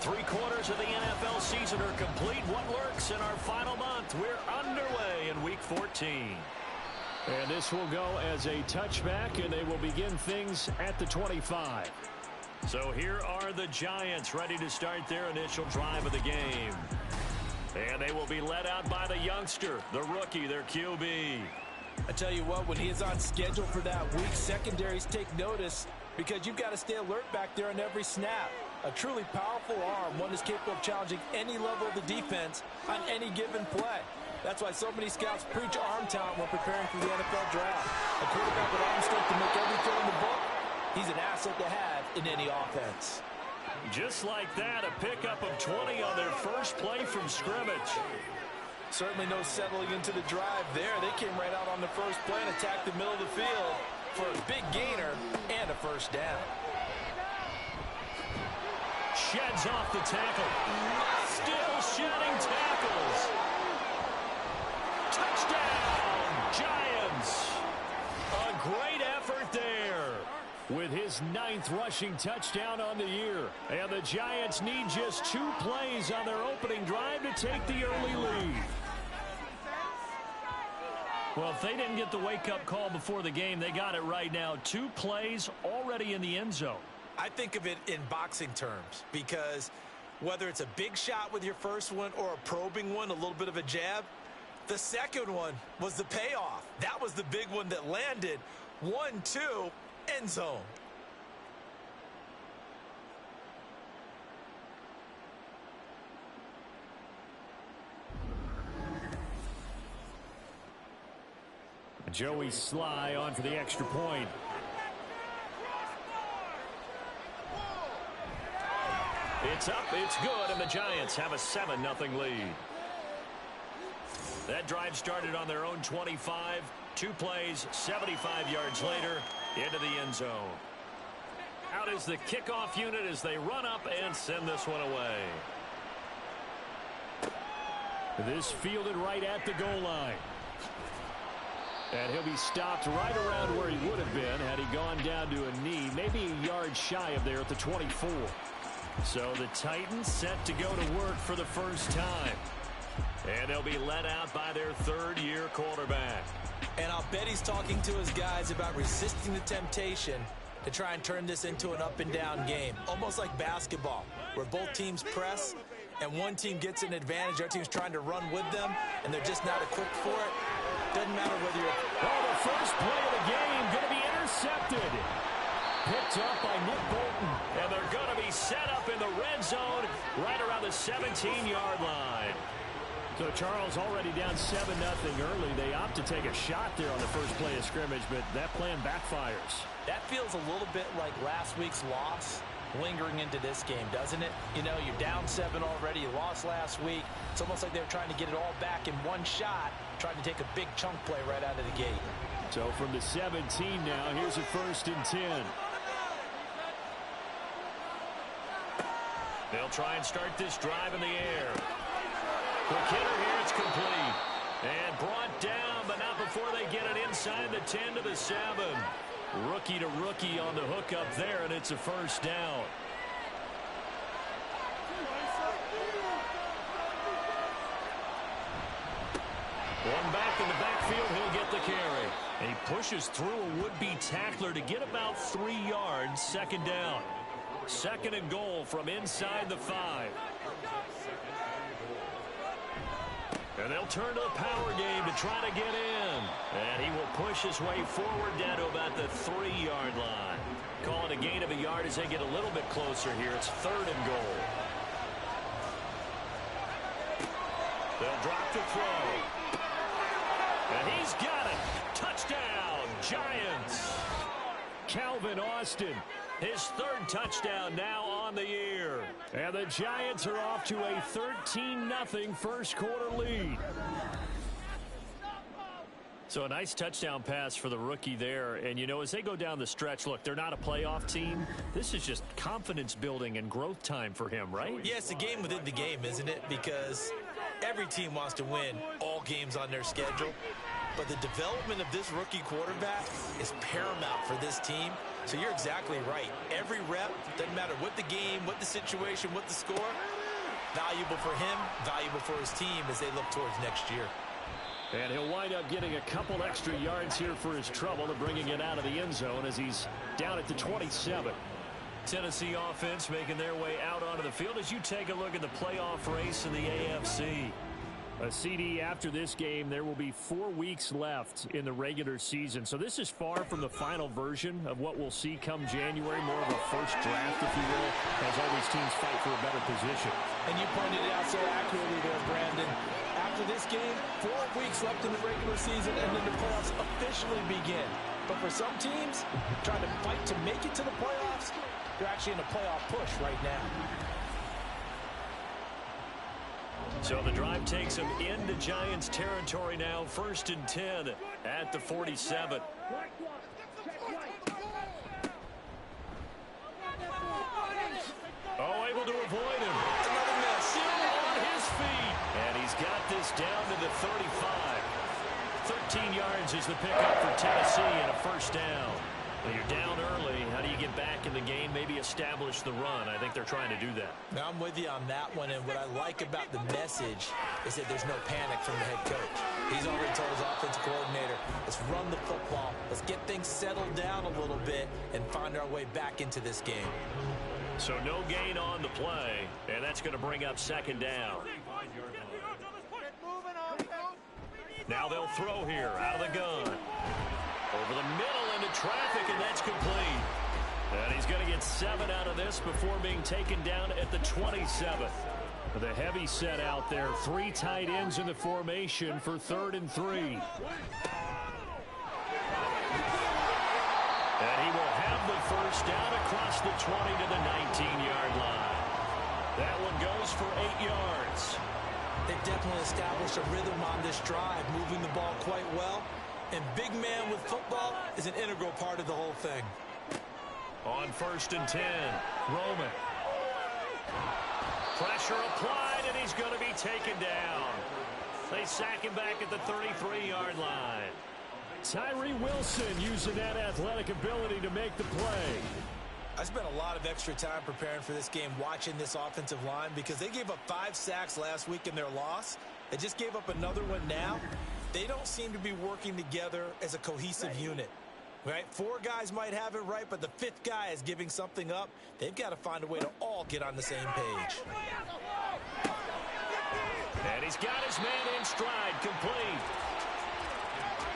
3/4 of the NFL season are complete. What lurks in our final month? We're underway in Week 14. And this will go as a touchback, and they will begin things at the 25. So here are the Giants ready to start their initial drive of the game. And they will be led out by the youngster, the rookie, their QB. I tell you what, when he is on schedule for that week, secondaries take notice because you've got to stay alert back there on every snap. A truly powerful arm, one is capable of challenging any level of the defense on any given play. That's why so many scouts preach arm talent when preparing for the NFL draft. A quarterback with arm strength to make every throw in the book, he's an asset to have in any offense. Just like that, a pickup of 20 on their first play from scrimmage. Certainly no settling into the drive there. They came right out on the first play and attacked the middle of the field for a big gainer and a first down. Sheds off the tackle. Still shedding tackles. Touchdown, Giants. A great effort there. With his 9th rushing touchdown on the year. And the Giants need just 2 plays on their opening drive to take the early lead. Well, if they didn't get the wake-up call before the game, they got it right now. 2 plays already in the end zone. I think of it in boxing terms because whether it's a big shot with your first one or a probing one, a little bit of a jab, the second one was the payoff. That was the big one that landed. 1-2. End zone. Joey Sly on for the extra point. It's up, it's good, and the Giants have a 7-0 lead. That drive started on their own 25. 2 plays, 75 yards later, into the end zone. Out is the kickoff unit as they run up and send this one away. This fielded right at the goal line. And he'll be stopped right around where he would have been had he gone down to a knee, maybe a yard shy of there at the 24. So the Titans set to go to work for the first time. And they'll be led out by their 3rd-year quarterback. And I'll bet he's talking to his guys about resisting the temptation to try and turn this into an up-and-down game. Almost like basketball, where both teams press, and one team gets an advantage. Our team's trying to run with them, and they're just not equipped for it. Doesn't matter whether you're... Oh, the first play of the game going to be intercepted. Picked up by Nick Bolton. And they're going to be set up in the red zone right around the 17-yard line. So Charles already down 7-0 early. They opt to take a shot there on the first play of scrimmage, but that plan backfires. That feels a little bit like last week's loss lingering into this game, doesn't it? You know, you're down 7 already. You lost last week. It's almost like they were trying to get it all back in one shot, trying to take a big chunk play right out of the gate. So from the 17 now, here's a 1st and 10. They'll try and start this drive in the air. Quick hitter here, it's complete. And brought down, but not before they get it inside the 10 to the 7. Rookie to rookie on the hook up there, and it's a first down. One back in the backfield, he'll get the carry. And he pushes through a would-be tackler to get about 3 yards, 2nd down. 2nd and goal from inside the 5. And they'll turn to the power game to try to get in. And he will push his way forward down to about the 3-yard line. Call it a gain of a yard as they get a little bit closer here. It's 3rd and goal. They'll drop the throw. And he's got it. Touchdown, Giants. Calvin Austin. His 3rd touchdown now on the year. And the Giants are off to a 13-0 first-quarter lead. So a nice touchdown pass for the rookie there. And, you know, as they go down the stretch, look, they're not a playoff team. This is just confidence building and growth time for him, right? Yeah, it's a game within the game, isn't it? Because every team wants to win all games on their schedule. But the development of this rookie quarterback is paramount for this team. So you're exactly right. Every rep, doesn't matter what the game, what the situation, what the score, valuable for him, valuable for his team as they look towards next year. And he'll wind up getting a couple extra yards here for his trouble and bringing it out of the end zone as he's down at the 27. Tennessee offense making their way out onto the field as you take a look at the playoff race in the AFC. A CD after this game, there will be 4 weeks left in the regular season. So this is far from the final version of what we'll see come January, more of a first draft, if you will, as all these teams fight for a better position. And you pointed it out so accurately there, Brandon. After this game, 4 weeks left in the regular season, and then the playoffs officially begin. But for some teams, trying to fight to make it to the playoffs, they're actually in a playoff push right now. So the drive takes them into Giants territory now. 1st and 10 at the 47. Oh, able to avoid him. Another miss. Still on his feet. And he's got this down to the 35. 13 yards is the pickup for Tennessee and a first down. Well, you're down early. How do you get back in the game? Maybe establish the run. I think they're trying to do that. Now, I'm with you on that one, and what I like about the message is that there's no panic from the head coach. He's already told his offensive coordinator, let's run the football, let's get things settled down a little bit, and find our way back into this game. So no gain on the play, and that's going to bring up 2nd down. Now they'll throw here out of the gun. Over the middle into traffic, and that's complete. And he's going to get 7 out of this before being taken down at the 27th. The heavy set out there. 3 tight ends in the formation for 3rd and 3. And he will have the first down across the 20 to the 19-yard line. That one goes for 8 yards. They've definitely established a rhythm on this drive, moving the ball quite well. And big man with football is an integral part of the whole thing. On 1st and 10, Roman. Pressure applied, and he's going to be taken down. They sack him back at the 33-yard line. Tyree Wilson using that athletic ability to make the play. I spent a lot of extra time preparing for this game, watching this offensive line, because they gave up 5 sacks last week in their loss. They just gave up another one now. They don't seem to be working together as a cohesive unit. Right? 4 guys might have it right, but the 5th guy is giving something up. They've got to find a way to all get on the same page. And he's got his man in stride, complete.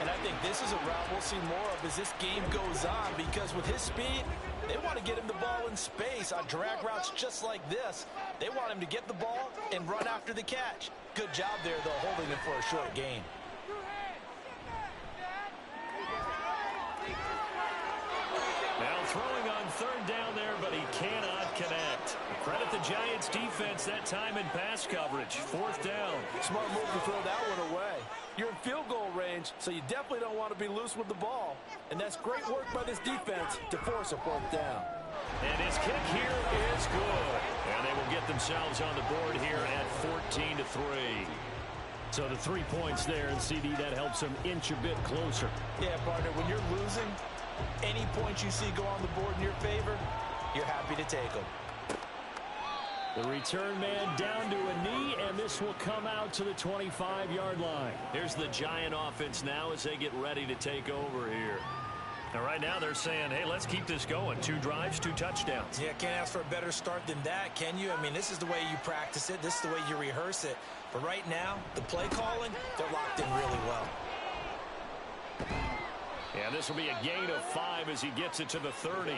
And I think this is a route we'll see more of as this game goes on, because with his speed, they want to get him the ball in space on drag routes just like this. They want him to get the ball and run after the catch. Good job there, though, holding it for a short gain. Now throwing on 3rd down there, but he cannot connect. Credit the Giants defense that time in pass coverage. 4th down. Smart move to throw that one away. You're in field goal range, so you definitely don't want to be loose with the ball. And that's great work by this defense to force a 4th down. And his kick here is good. And they will get themselves on the board here at 14-3. So the 3 points there, and CD, that helps them inch a bit closer. Yeah, partner, when you're losing, any points you see go on the board in your favor, you're happy to take them. The return man down to a knee, and this will come out to the 25-yard line. Here's the Giant offense now as they get ready to take over here. Now, right now, they're saying, hey, let's keep this going. 2 drives, 2 touchdowns. Yeah, can't ask for a better start than that, can you? I mean, this is the way you practice it. This is the way you rehearse it. But right now, the play calling, they're locked in really well. And this will be a gain of 5 as he gets it to the 30.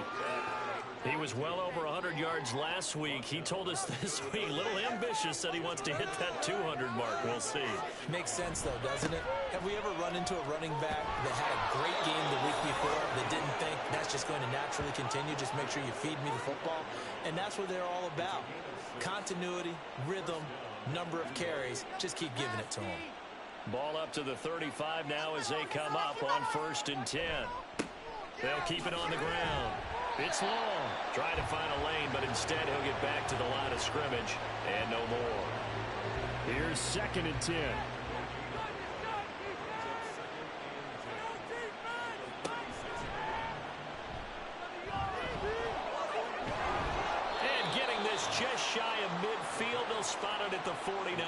He was well over 100 yards last week. He told us this week, a little ambitious, that he wants to hit that 200 mark. We'll see. Makes sense, though, doesn't it? Have we ever run into a running back that had a great game the week before that didn't think that's just going to naturally continue? Just make sure you feed me the football. And that's what they're all about. Continuity, rhythm, number of carries. Just keep giving it to them. Ball up to the 35 now as they come up on 1st and 10. They'll keep it on the ground. It's long. Trying to find a lane, but instead he'll get back to the line of scrimmage and no more. Here's 2nd and 10. shy of midfield. They'll spot it at the 49.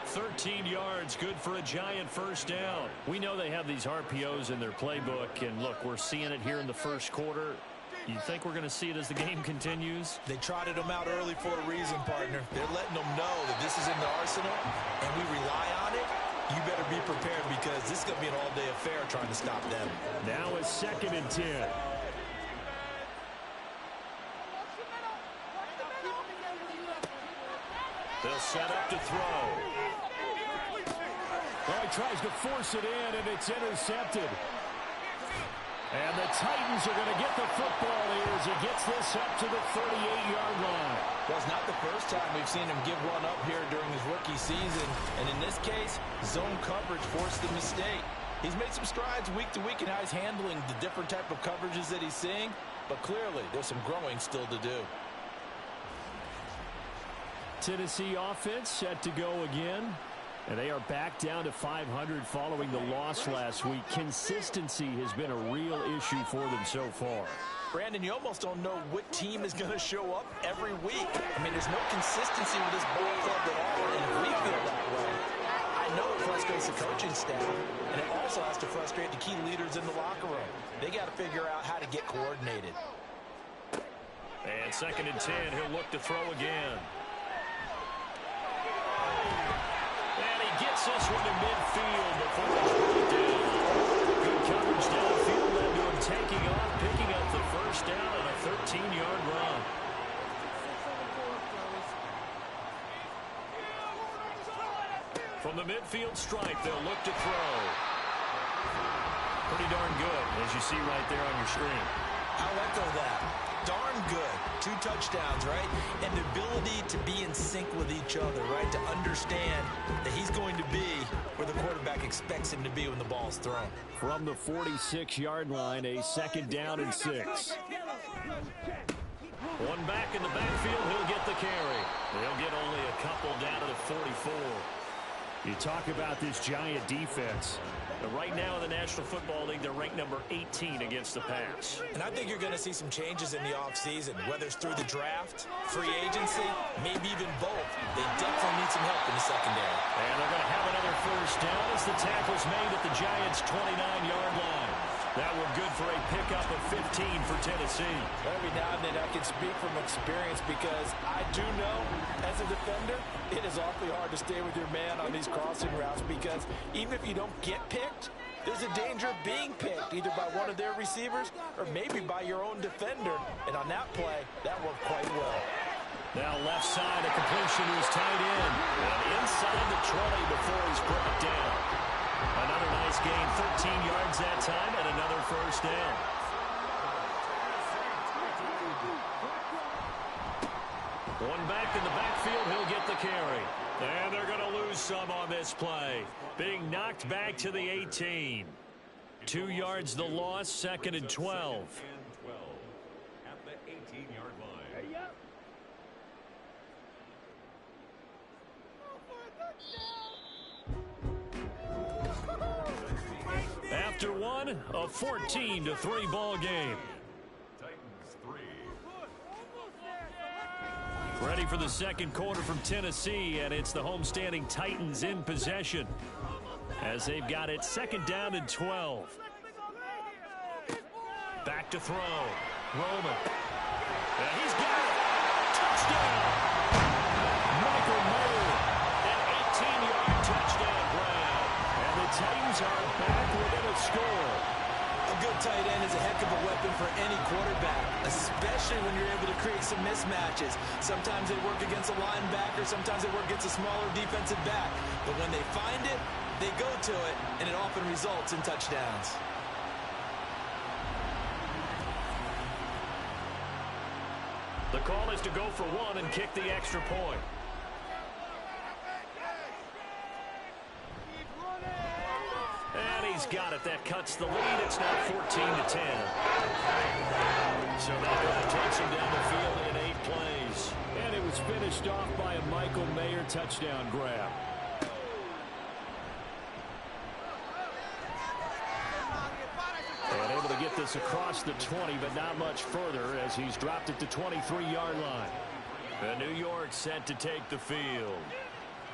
13 yards, good for a Giant first down. We know they have these RPOs in their playbook, and look, we're seeing it here in the first quarter. You think we're going to see it as the game continues? They trotted them out early for a reason, partner. They're letting them know that this is in the arsenal, and we rely on it. You better be prepared because this is going to be an all-day affair trying to stop them. Now it's 2nd and 10. They'll set up to throw. Well, he tries to force it in, and it's intercepted. And the Titans are going to get the football here as he gets this up to the 38-yard line. Well, it's not the first time we've seen him give one up here during his rookie season. And in this case, zone coverage forced the mistake. He's made some strides week to week in how he's handling the different type of coverages that he's seeing. But clearly, there's some growing still to do. Tennessee offense set to go again. And they are back down to 500 following the loss last week. Consistency has been a real issue for them so far. Brandon, you almost don't know what team is going to show up every week. I mean, there's no consistency with this ball club at all, and if we feel that way, I know it frustrates the coaching staff, and it also has to frustrate the key leaders in the locker room. They got to figure out how to get coordinated. And 2nd and 10, he'll look to throw again. Gets this one to midfield before it's brought down. Good coverage downfield led to him taking off, picking up the first down on a 13-yard run. From the midfield stripe, they'll look to throw. Pretty darn good, as you see right there on your screen. I'll echo that. Darn good. 2 touchdowns, right? And the ability to be in sync with each other, right? To understand that he's going to be where the quarterback expects him to be when the ball's thrown. From the 46-yard line, a 2nd down and 6. One back in the backfield, he'll get the carry. They'll get only a couple down to the 44. You talk about this Giant defense. But right now in the National Football League, they're ranked number 18 against the pass. And I think you're going to see some changes in the offseason, whether it's through the draft, free agency, maybe even both. They definitely need some help in the secondary. And they're going to have another first down as the tackle's made at the Giants' 29-yard line. That one good for a pickup of 15 for Tennessee. Every now and then I can speak from experience because I do know, as a defender, it is awfully hard to stay with your man on these crossing routes because even if you don't get picked, there's a danger of being picked either by one of their receivers or maybe by your own defender. And on that play, that worked quite well. Now left side, a completion to his tight end. And inside the 20 before he's brought down. Another nice gain, 13 yards that time, and another first down. One back in the backfield, he'll get the carry. And they're going to lose some on this play. Being knocked back to the 18. 2 yards the loss, 2nd and 12. At the 18-yard line. After one, a 14-3 ball game. Titans 3. Ready for the second quarter from Tennessee, and it's the homestanding Titans in possession as they've got it 2nd down and 12. Back to throw. Roman. And he's got it. Touchdown. Michael Mayer. An 18-yard touchdown grab. And the Titans are back within a score. A good tight end is a heck of a weapon for any quarterback, especially when you're able to create some mismatches. Sometimes they work against a linebacker, sometimes they work against a smaller defensive back. But when they find it, they go to it, and it often results in touchdowns. The call is to go for one and kick the extra point. And he's got it. That cuts the lead. It's now 14-10. So that drive takes him down the field in 8 plays. And it was finished off by a Michael Mayer touchdown grab. And able to get this across the 20, but not much further as he's dropped it to 23-yard line. New York set to take the field.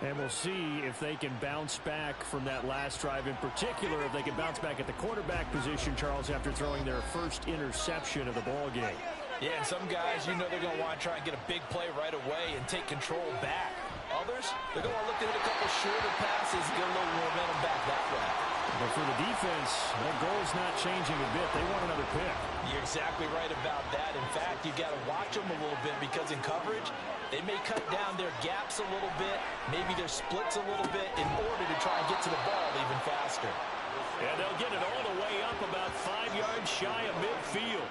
And we'll see if they can bounce back from that last drive in particular, if they can bounce back at the quarterback position, Charles, after throwing their first interception of the ball game. Yeah, and some guys, you know they're going to want to try and get a big play right away and take control back. Others, they're going to want to look to hit a couple shorter passes and get a little momentum back that way. But for the defense, that goal's not changing a bit. They want another pick. You're exactly right about that. In fact, you've got to watch them a little bit because in coverage, they may cut down their gaps a little bit, maybe their splits a little bit in order to try and get to the ball even faster. And they'll get it all the way up about 5 yards shy of midfield.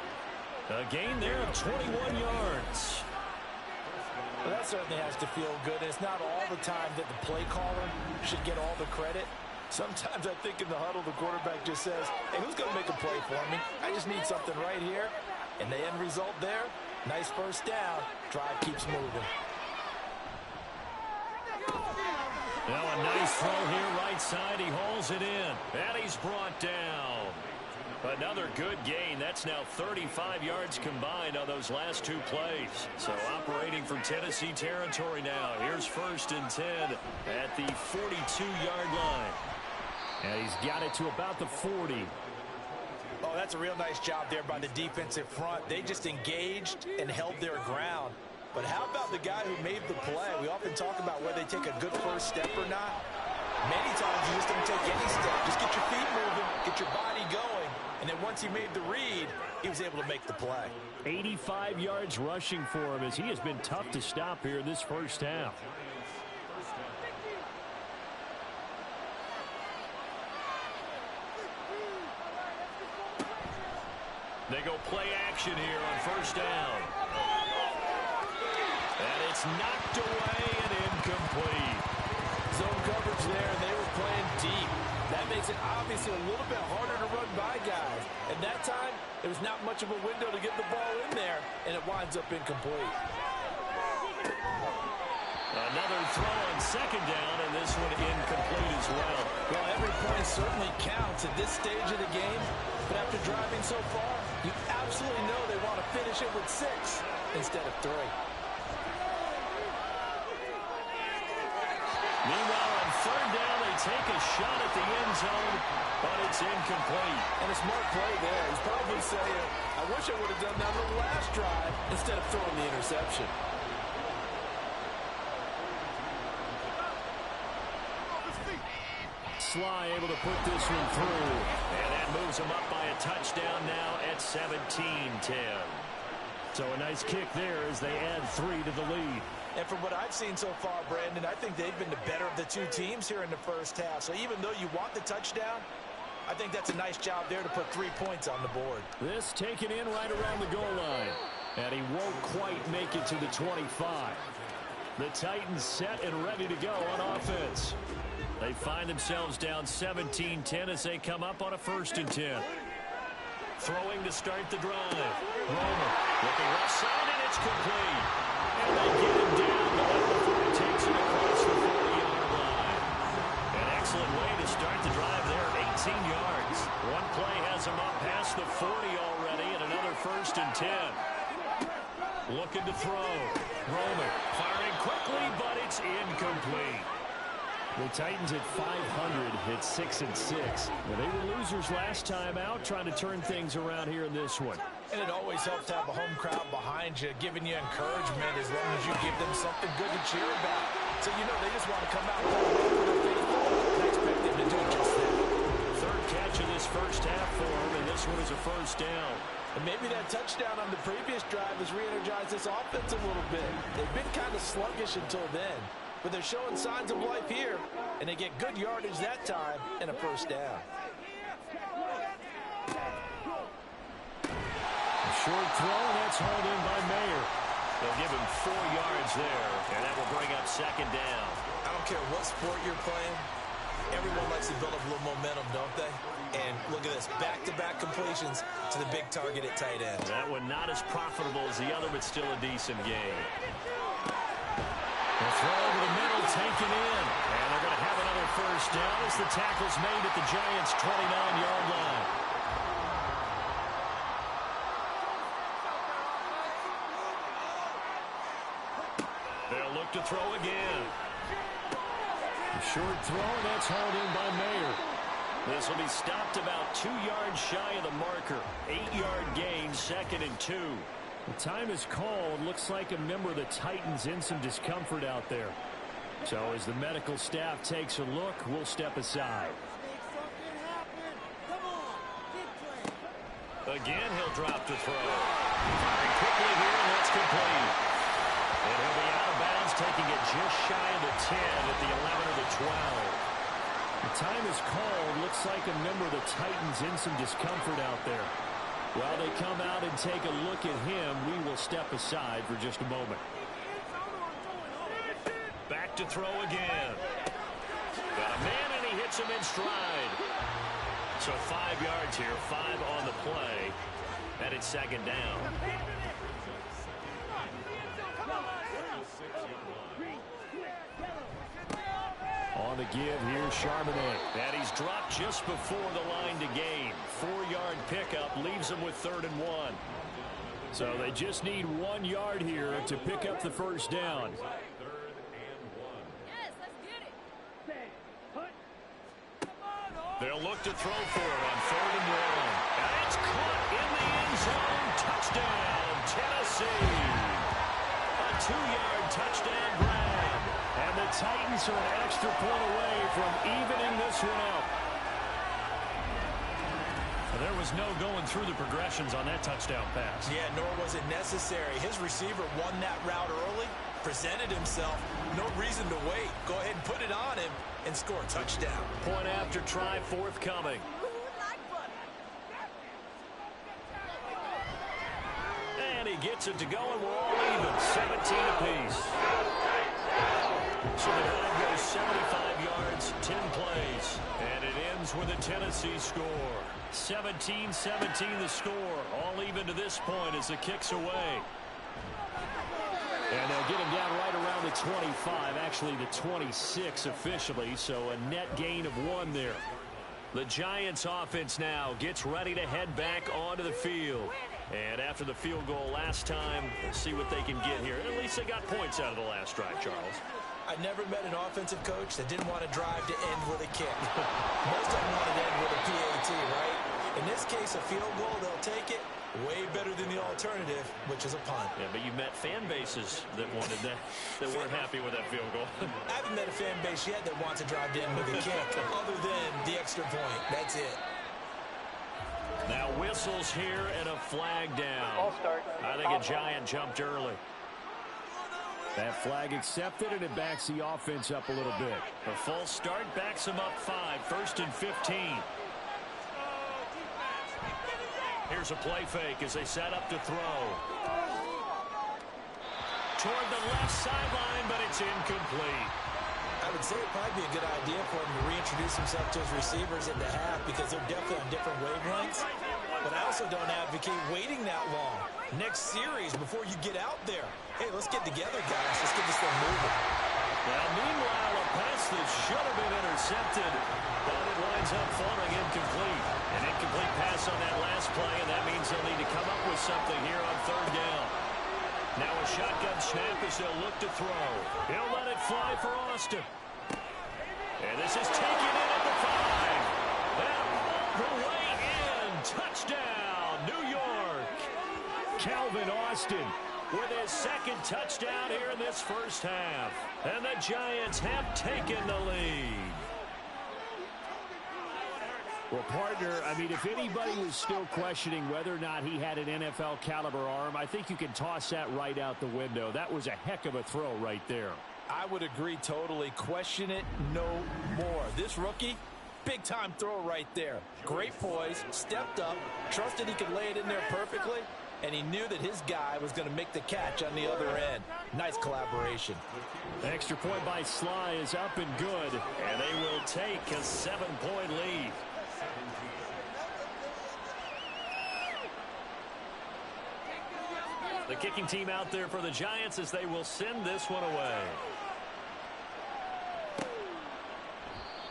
A gain there of 21 yards. Well, that certainly has to feel good. And it's not all the time that the play caller should get all the credit. Sometimes I think in the huddle, the quarterback just says, hey, who's going to make a play for me? I just need something right here. And the end result there, nice first down. Drive keeps moving. Now a nice throw here right side. He hauls it in. And he's brought down. Another good gain. That's now 35 yards combined on those last two plays. So operating from Tennessee territory now. Here's 1st and 10 at the 42-yard line. And he's got it to about the 40. Oh, that's a real nice job there by the defensive front. They just engaged and held their ground. But how about the guy who made the play? We often talk about whether they take a good first step or not. Many times you just don't take any step. Just get your feet moving, get your body going. And then once he made the read, he was able to make the play. 85 yards rushing for him as he has been tough to stop here in this first half. They go play action here on 1st down. And it's knocked away and incomplete. Zone coverage there, and they were playing deep. That makes it obviously a little bit harder to run by guys. And that time, there was not much of a window to get the ball in there, and it winds up incomplete. Another throw on 2nd down, and this one incomplete as well. Well, every point certainly counts at this stage of the game. But after driving so far, you absolutely know they want to finish it with 6 instead of 3. Meanwhile, on 3rd down, they take a shot at the end zone, but it's incomplete. And a smart play there. He's probably saying, I wish I would have done that on the last drive instead of throwing the interception. Sly able to put this one through. And that moves them up by a touchdown now at 17-10. So a nice kick there as they add 3 to the lead. And from what I've seen so far, Brandon, I think they've been the better of the two teams here in the first half. So even though you want the touchdown, I think that's a nice job there to put 3 points on the board. This taken in right around the goal line. And he won't quite make it to the 25. The Titans set and ready to go on offense. They find themselves down 17-10 as they come up on a 1st and 10. Throwing to start the drive. Romer looking left side, and it's complete. And they get him down, but not before he takes it across the 40-yard line. An excellent way to start the drive there, 18 yards. One play has him up past the 40 already, and another 1st and 10. Looking to throw. Romer firing quickly, but it's incomplete. The Titans at 500 hit 6 and 6. Well, they were losers last time out, trying to turn things around here in this one. And it always helps to have a home crowd behind you, giving you encouragement as long as you give them something good to cheer about. So you know they just want to come out and expect them to do just that. 3rd catch of this first half for him, and this one is a 1st down. And maybe that touchdown on the previous drive has re-energized this offense a little bit. They've been kind of sluggish until then. But they're showing signs of life here, and they get good yardage that time and a 1st down. A short throw, and that's hauled in by Mayer. They'll give him 4 yards there, and that will bring up 2nd down. I don't care what sport you're playing. Everyone likes to build up a little momentum, don't they? And look at this, back-to-back completions to the big target at tight end. That one not as profitable as the other, but still a decent game. The throw over the middle, taken in. And they're going to have another 1st down as the tackle's made at the Giants' 29-yard line. They'll look to throw again. A short throw, and that's hauled in by Mayer. This will be stopped about 2 yards shy of the marker. 8-yard gain, 2nd and 2. The time is called. Looks like a member of the Titans in some discomfort out there. So as the medical staff takes a look, we'll step aside. Again, he'll drop to throw. Firing quickly here, and that's complete. And he'll be out of bounds, taking it just shy of the 10 at the 11 or the 12. The time is called. Looks like a member of the Titans in some discomfort out there. While they come out and take a look at him, we will step aside for just a moment. Back to throw again. Got a man, and he hits him in stride. So 5 yards here, 5 on the play. And it's 2nd down. On the give here, Charbonnet. And he's dropped just before the line to gain. 4-yard pickup leaves him with 3rd and 1. So they just need 1 yard here to pick up the first down. They'll look to throw for it on 3rd and 1. And it's caught in the end zone. Touchdown, Tennessee. A 2-yard touchdown grab. And the Titans are an extra point away from evening this one out. There was no going through the progressions on that touchdown pass. Yeah, nor was it necessary. His receiver won that route early, presented himself. No reason to wait. Go ahead and put it on him and score a touchdown. Point after try forthcoming. And he gets it to go, and we're all even. 17 apiece. So the drive goes 75 yards, 10 plays. And it ends with a Tennessee score. 17-17 the score. All even to this point as the kick's away. And they'll get him down right around the 25, actually the 26 officially, so a net gain of 1 there. The Giants offense now gets ready to head back onto the field. And after the field goal last time, we'll see what they can get here. At least they got points out of the last drive, Charles. I never met an offensive coach that didn't want to drive to end with a kick. Most of them wanted to end with a PAT, right? In this case, a field goal, they'll take it. Way better than the alternative, which is a punt. Yeah, but you met fan bases that wanted that, that weren't happy with that field goal. I haven't met a fan base yet that wants to drive to end with a kick, other than the extra point. That's it. Now whistles here and a flag down. I think a Giant jumped early. That flag accepted, and it backs the offense up a little bit. A false start backs them up 5. 1st and 15. Here's a play fake as they set up to throw. Toward the left sideline, but it's incomplete. I would say it'd probably be a good idea for him to reintroduce himself to his receivers in the half because they're definitely on different wavelengths. But I also don't advocate waiting that long. Next series, before you get out there, hey, let's get together, guys. Let's get this thing moving. Well, meanwhile, a pass that should have been intercepted, but it winds up falling incomplete. An incomplete pass on that last play, and that means they'll need to come up with something here on 3rd down. Now a shotgun snap as they'll look to throw. He'll let it fly for Austin. And this is taken in at the 5. And all the way in. Touchdown, New York. Calvin Austin with his 2nd touchdown here in this first half. And the Giants have taken the lead. Well, partner, I mean, if anybody was still questioning whether or not he had an NFL caliber arm, I think you can toss that right out the window. That was a heck of a throw right there. I would agree totally. Question it no more. This rookie, big-time throw right there. Great poise, stepped up, trusted he could lay it in there perfectly, and he knew that his guy was going to make the catch on the other end. Nice collaboration. Extra point by Sly is up and good. And they will take a 7-point lead. The kicking team out there for the Giants as they will send this one away.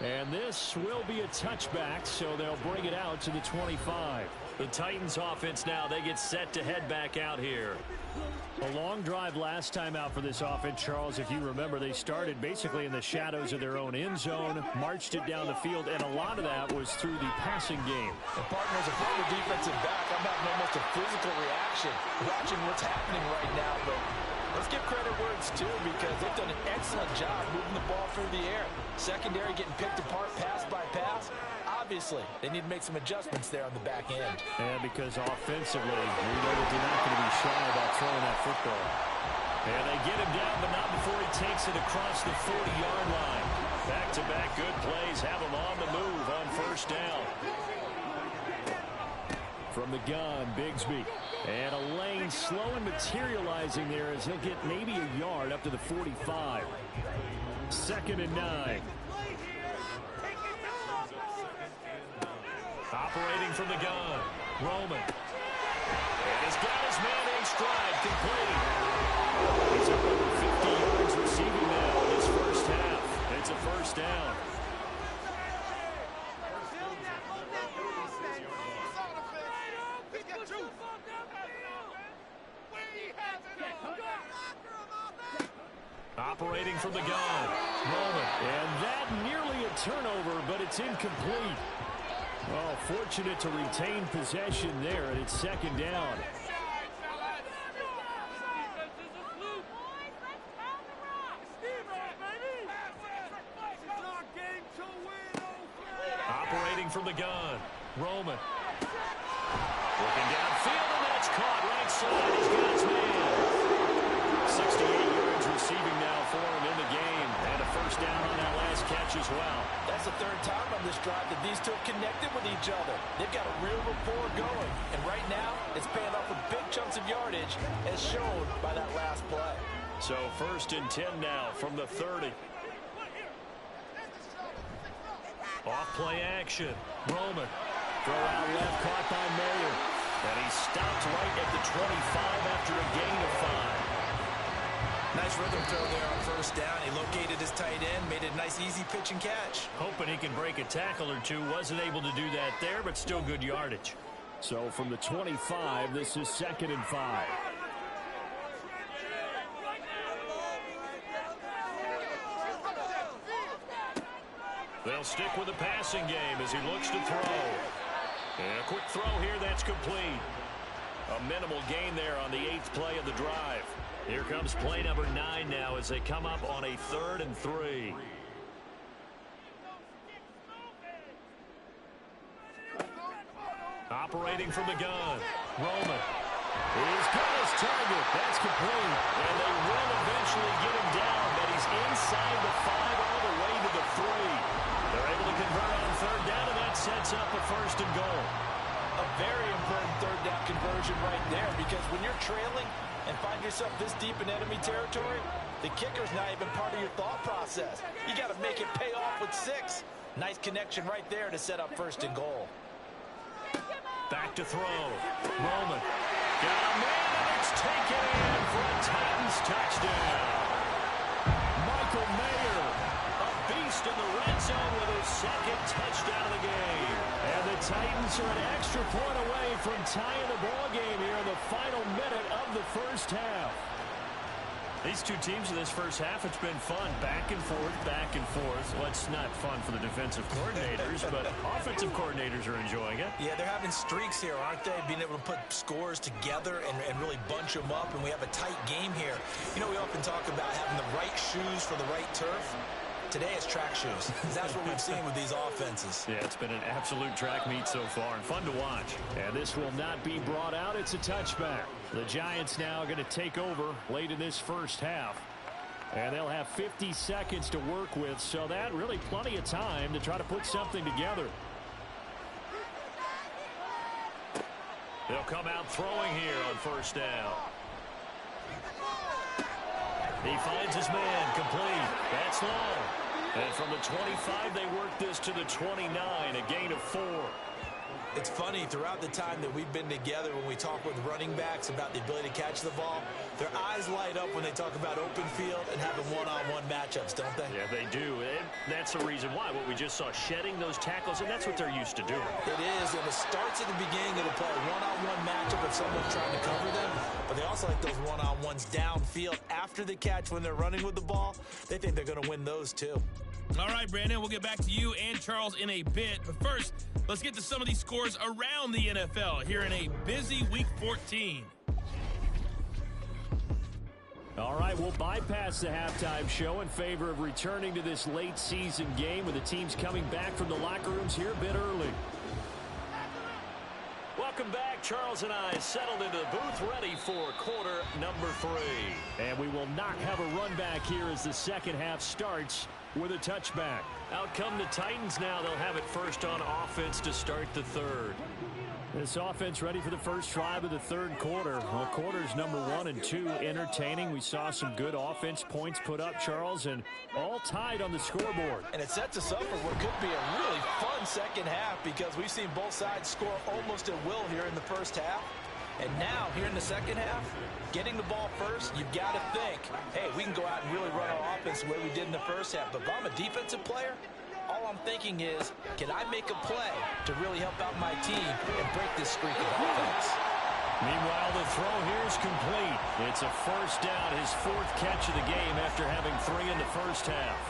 And this will be a touchback, so they'll bring it out to the 25. The Titans offense now, they get set to head back out here. A long drive last time out for this offense, Charles. If you remember, they started basically in the shadows of their own end zone, marched it down the field, and a lot of that was through the passing game. And partners, a former defensive back, I'm having almost a physical reaction watching what's happening right now. But let's give credit where it's due because they've done an excellent job moving the ball through the air. Secondary getting picked apart pass by pass. Obviously, they need to make some adjustments there on the back end. And because offensively, we know that they're not going to be shy about throwing that football. And they get him down, but not before he takes it across the 40-yard line. Back-to-back good plays have him on the move on first down. From the gun, Bigsby. And a lane slow and materializing there as he'll get maybe a yard up to the 45. 2nd and 9. Operating from the gun, Roman. And he's got his man in stride, complete. He's up over 50 yards receiving now this first half. It's a first down. Operating from the gun, Roman. And that nearly a turnover, but it's incomplete. Well, fortunate to retain possession there, and it's 2nd down. Operating from the gun, Roman. Looking downfield, and that's caught right side. He's got his man. 68 yards receiving now for him in the game. And a first down on that last catch as well. That's the 3rd time on this drive that these two have connected with each other. They've got a real rapport going. And right now, it's paying off with big chunks of yardage, as shown by that last play. So 1st and 10 now from the 30. Off play action. Roman. Throw out left, caught by Mayer. And he stopped right at the 25 after a gain of 5. Nice rhythm throw there on first down. He located his tight end, made it a nice easy pitch and catch. Hoping he can break a tackle or two. Wasn't able to do that there, but still good yardage. So from the 25, this is 2nd and 5. They'll stick with the passing game as he looks to throw. And a quick throw here, that's complete. A minimal gain there on the 8th play of the drive. Here comes play number 9 now as they come up on a 3rd and 3. Operating from the gun, Roman. He's got his target. That's complete. And they will eventually get him down, but he's inside the 5 all the way to the 3. They're able to convert on 3rd down, and that sets up a 1st and goal. A very important 3rd down conversion right there, because when you're trailing and find yourself this deep in enemy territory, the kicker's not even part of your thought process. You got to make it pay off with 6. Nice connection right there to set up 1st and goal. Back to throw. Roman. Got a man, and it's taken in for a Titans touchdown. Michael Mayer, a beast in the red zone with his 2nd touchdown of the game. And the Titans are an extra point away from tying the ball game here in the final minute of the first half. These two teams in this first half, it's been fun. Back and forth, back and forth. Well, it's not fun for the defensive coordinators, but offensive coordinators are enjoying it. Yeah, they're having streaks here, aren't they? Being able to put scores together and really bunch them up, and we have a tight game here. You know, we often talk about having the right shoes for the right turf. Today it's track shoes. That's what we've seen with these offenses. Yeah, it's been an absolute track meet so far and fun to watch. And this will not be brought out. It's a touchback. The Giants now going to take over late in this first half. And they'll have 50 seconds to work with, so that really plenty of time to try to put something together. They'll come out throwing here on first down. He finds his man, complete. That's long. And from the 25, they work this to the 29, a gain of 4. It's funny, throughout the time that we've been together, when we talk with running backs about the ability to catch the ball, their eyes light up when they talk about open field and having one-on-one matchups, don't they? Yeah, they do. And that's the reason why. What we just saw, shedding those tackles, and that's what they're used to doing. It is, and it starts at the beginning of the play. One-on-one matchup if someone's trying to cover them, but they also like those one-on-ones downfield after the catch when they're running with the ball. They think they're going to win those, too. All right, Brandon, we'll get back to you and Charles in a bit. But first, let's get to some of these scores around the NFL here in a busy Week 14. All right, we'll bypass the halftime show in favor of returning to this late season game with the teams coming back from the locker rooms here a bit early. Welcome back. Charles and I settled into the booth ready for quarter number 3. And we will not have a run back here as the second half starts with a touchback. Out come the Titans now. They'll have it first on offense to start the third. This offense ready for the first drive of the third quarter. Well, quarters number 1 and 2 entertaining. We saw some good offense points put up, Charles, and all tied on the scoreboard. And it sets us up for what could be a really fun second half because we've seen both sides score almost at will here in the first half. And now, here in the second half, getting the ball first, you've got to think, hey, we can go out and really run our offense the way we did in the first half. But if I'm a defensive player, all I'm thinking is, can I make a play to really help out my team and break this streak of offense? Meanwhile, the throw here is complete. It's a first down, his 4th catch of the game after having 3 in the first half.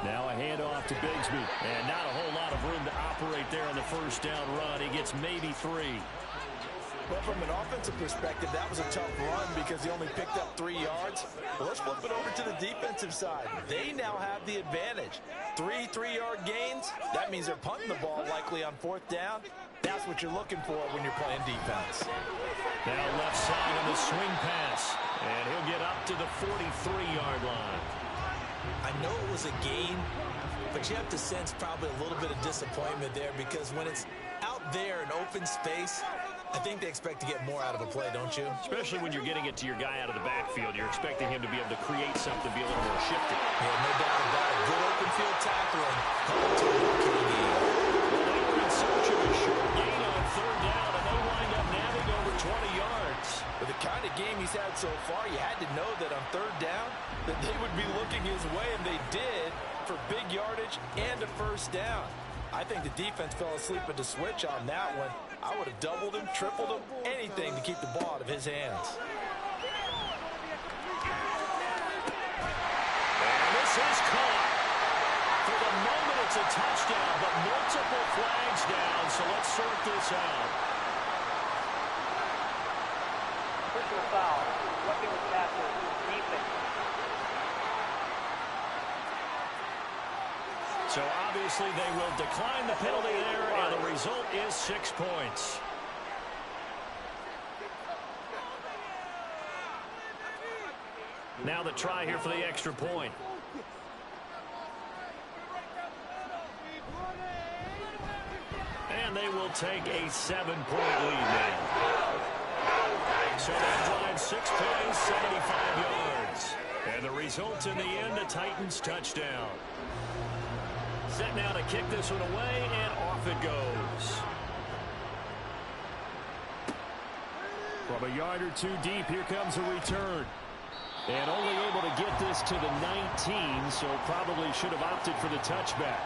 Now a handoff to Bigsby. And not a whole lot of room to operate there on the first down run. He gets maybe 3. Well, from an offensive perspective, that was a tough run because he only picked up 3 yards. But let's flip it over to the defensive side. They now have the advantage. 3 3-yard gains, that means they're punting the ball likely on 4th down. That's what you're looking for when you're playing defense. Now left side on the swing pass. And he'll get up to the 43-yard line. I know it was a gain, but you have to sense probably a little bit of disappointment there because when it's out there in open space, I think they expect to get more out of a play, don't you? Especially when you're getting it to your guy out of the backfield. You're expecting him to be able to create something, be a little more shifty. Yeah, no doubt about it. Good open field tackling. Helping to work in the game. Well, they were in search of a short gain on 3rd down, and they wind up nabbing over 20 yards. With the kind of game he's had so far, you had to know that on 3rd down that they would be looking his way, and they did for big yardage and a first down. I think the defense fell asleep at the switch on that one. I would have doubled him, tripled him, anything to keep the ball out of his hands. And this is caught. For the moment, it's a touchdown, but multiple flags down, so let's sort this out. Personal foul. Roughing the passer. Defense. So obviously they will decline the penalty there, and the result is 6 points. Now the try here for the extra point. And they will take a 7-point lead now. So that drives 6 plays, 75 yards. And the result in the end, a Titans touchdown. Set now to kick this one away, and off it goes. From a yard or 2 deep, here comes a return. And only able to get this to the 19, so probably should have opted for the touchback.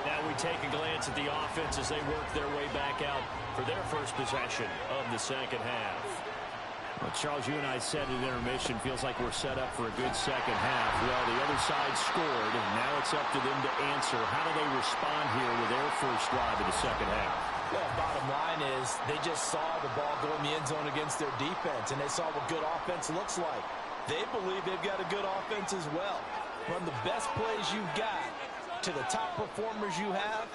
Now we take a glance at the offense as they work their way back out for their first possession of the second half. Well, Charles, you and I said at intermission, feels like we're set up for a good second half. Well, the other side scored, and now it's up to them to answer. How do they respond here with their first drive of the second half? Well, bottom line is they just saw the ball go in the end zone against their defense, and they saw what good offense looks like. They believe they've got a good offense as well. Run the best plays you've got to the top performers you have,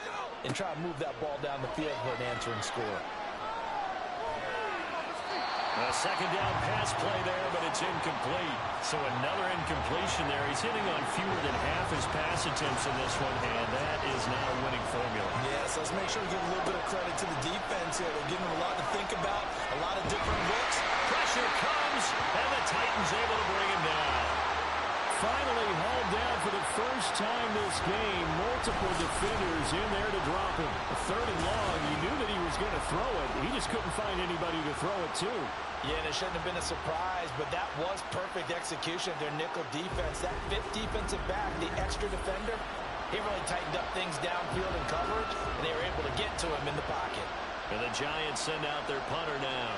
and try to move that ball down the field for an answering score. A second down pass play there, but it's incomplete. So another incompletion there. He's hitting on fewer than half his pass attempts in this one, and that is not a winning formula. Yes, let's make sure we give a little bit of credit to the defense here. They're giving them a lot to think about, a lot of different looks. Pressure comes, and the Titans able to bring him down. Finally home down for the first time this game. Multiple defenders in there to drop him. A 3rd and long. You knew that he was going to throw it. He just couldn't find anybody to throw it to. Yeah, and it shouldn't have been a surprise, but that was perfect execution of their nickel defense. That 5th defensive back, the extra defender, he really tightened up things downfield in coverage, and they were able to get to him in the pocket. And the Giants send out their punter now,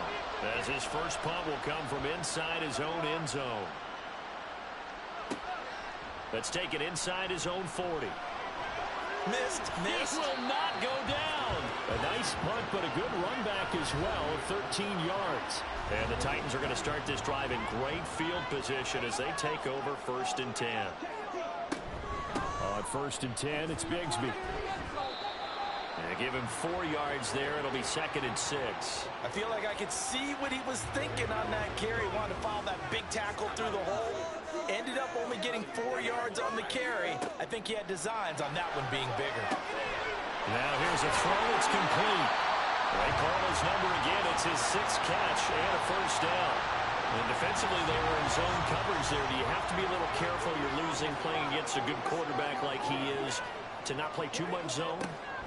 as his first punt will come from inside his own end zone. Let's take it inside his own 40. Missed. This will not go down. A nice punt, but a good run back as well of 13 yards. And the Titans are going to start this drive in great field position as they take over 1st and 10. On 1st and 10, it's Bigsby. And give him 4 yards there. It'll be 2nd and 6. I feel like I could see what he was thinking on that carry. Wanted to follow that big tackle through the hole. Ended up only getting 4 yards on the carry. I think he had designs on that one being bigger. Now here's a throw. It's complete. They call his number again. It's his 6th catch and a 1st down. And defensively, they were in zone coverage there. Do you have to be a little careful? You're losing playing against a good quarterback like he is to not play too much zone?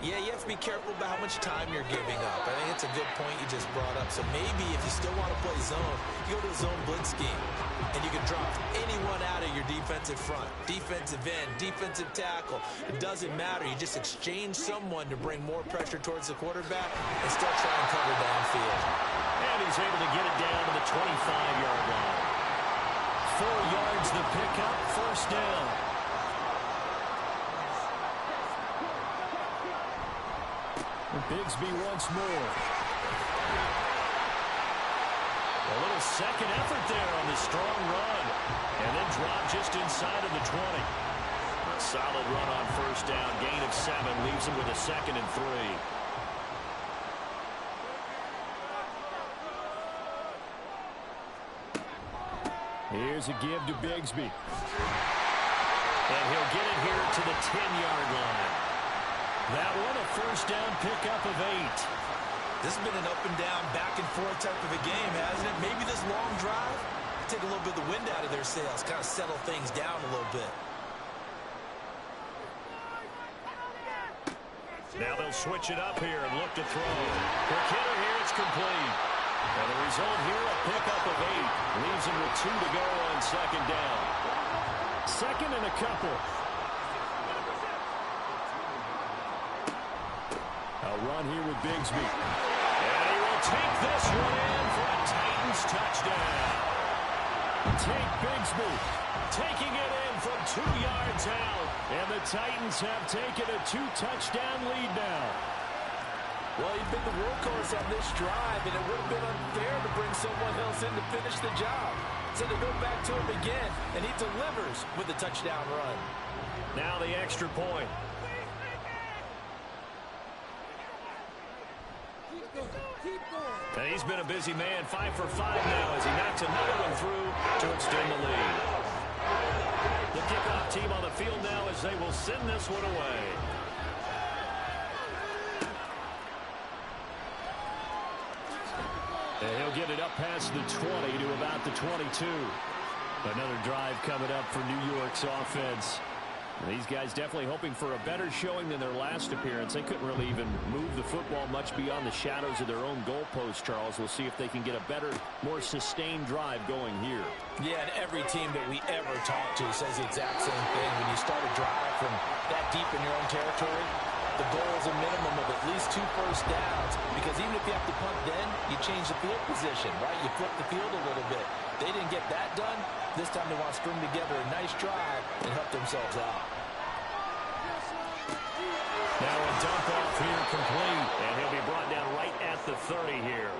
Yeah, you have to be careful about how much time you're giving up. I think it's a good point you just brought up. So maybe if you still want to play zone, you go to a zone blitz scheme. And you can drop anyone out of your defensive front. Defensive end, defensive tackle. It doesn't matter. You just exchange someone to bring more pressure towards the quarterback and still try and cover downfield. And he's able to get it down to the 25-yard line. 4 yards the pickup, 1st down. Bigsby once more. A little second effort there on the strong run. And then drop just inside of the 20. A solid run on 1st down. Gain of 7 leaves him with a 2nd and 3. Here's a give to Bigsby. And he'll get it here to the 10-yard line. That one a 1st down pickup of 8. This has been an up and down, back and forth type of a game, hasn't it? Maybe this long drive, take a little bit of the wind out of their sails, kind of settle things down a little bit. Now they'll switch it up here and look to throw. Quick hitter here, it's complete. And the result here, a pickup of 8. Leaves him with 2 to go on 2nd down. 2nd and a couple. A run here with Bigsby. And he will take this one in for a Titans touchdown. Take Bigsby. Taking it in from 2 yards out. And the Titans have taken a 2-touchdown lead now. Well, he's been the workhorse on this drive, and it would have been unfair to bring someone else in to finish the job. So they go back to him again, and he delivers with a touchdown run. Now the extra point. And he's been a busy man, 5 for 5 now as he knocks another one through to extend the lead. The kickoff team on the field now as they will send this one away. And he'll get it up past the 20 to about the 22. Another drive coming up for New York's offense. These guys definitely hoping for a better showing than their last appearance. They couldn't really even move the football much beyond the shadows of their own goalpost, Charles. We'll see if they can get a better, more sustained drive going here. Yeah, and every team that we ever talk to says the exact same thing. When you start a drive from that deep in your own territory, the goal is a minimum of at least 2 first downs. Because even if you have to punt then, you change the field position, right? You flip the field a little bit. They didn't get that done. This time they want to string together a nice drive and help themselves out. Now a dump off here complete. And he'll be brought down right at the 30 here.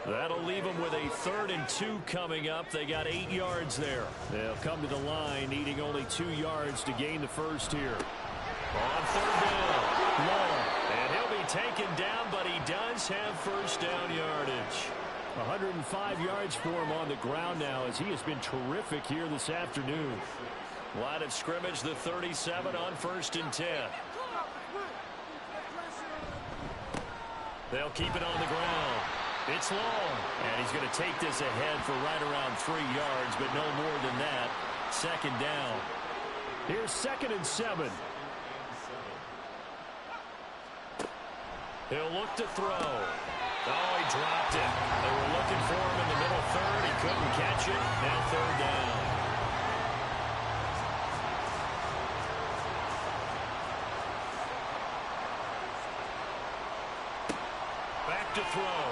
That'll leave them with a 3rd and 2 coming up. They got 8 yards there. They'll come to the line, needing only 2 yards to gain the first here. On 3rd down. Long. And he'll be taken down, but he does have first down yardage. 105 yards for him on the ground now as he has been terrific here this afternoon. Line of scrimmage, the 37 on 1st and 10. They'll keep it on the ground. It's long. And he's going to take this ahead for right around 3 yards, but no more than that. 2nd down. Here's 2nd and 7. He'll look to throw. Oh, he dropped it. They were looking for him in the middle third. He couldn't catch it. Now 3rd down. Back to throw.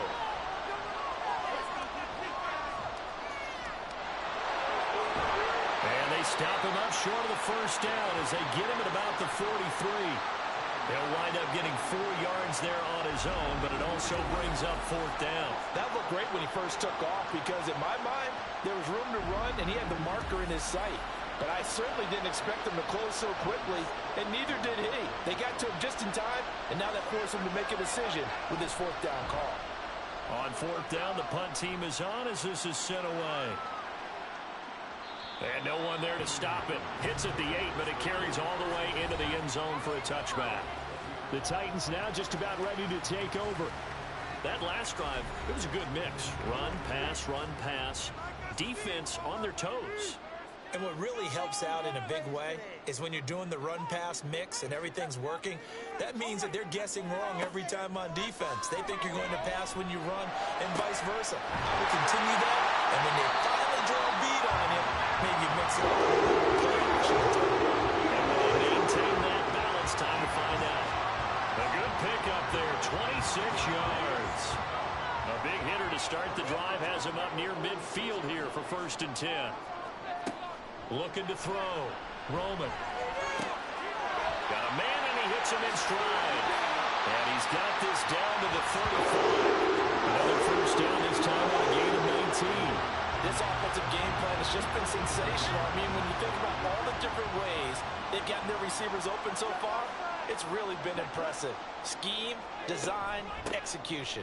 And they stop him up short of the 1st down as they get him at about the 43. He'll wind up getting 4 yards there on his own, but it also brings up 4th down. That looked great when he first took off because, in my mind, there was room to run and he had the marker in his sight. But I certainly didn't expect him to close so quickly, and neither did he. They got to him just in time, and now that forced him to make a decision with his 4th down call. On 4th down, the punt team is on as this is sent away. And no one there to stop it. Hits at the 8, but it carries all the way into the end zone for a touchback. The Titans now just about ready to take over. That last drive, it was a good mix. Run, pass, defense on their toes. And what really helps out in a big way is when you're doing the run-pass mix and everything's working, that means that they're guessing wrong every time on defense. They think you're going to pass when you run and vice versa. I would continue that, and when they finally draw a beat on you, maybe you mix it up with a little play action. And will they maintain that balance? Time to find out. A good pickup there, 26 yards. A big hitter to start the drive has him up near midfield here for 1st and 10. Looking to throw. Roman. Got a man, and he hits him in stride. And he's got this down to the 35. Another 1st down, this time on a gain of 19. This offensive game plan has just been sensational. I mean, when you think about all the different ways they've gotten their receivers open so far, it's really been impressive. Scheme, design, execution.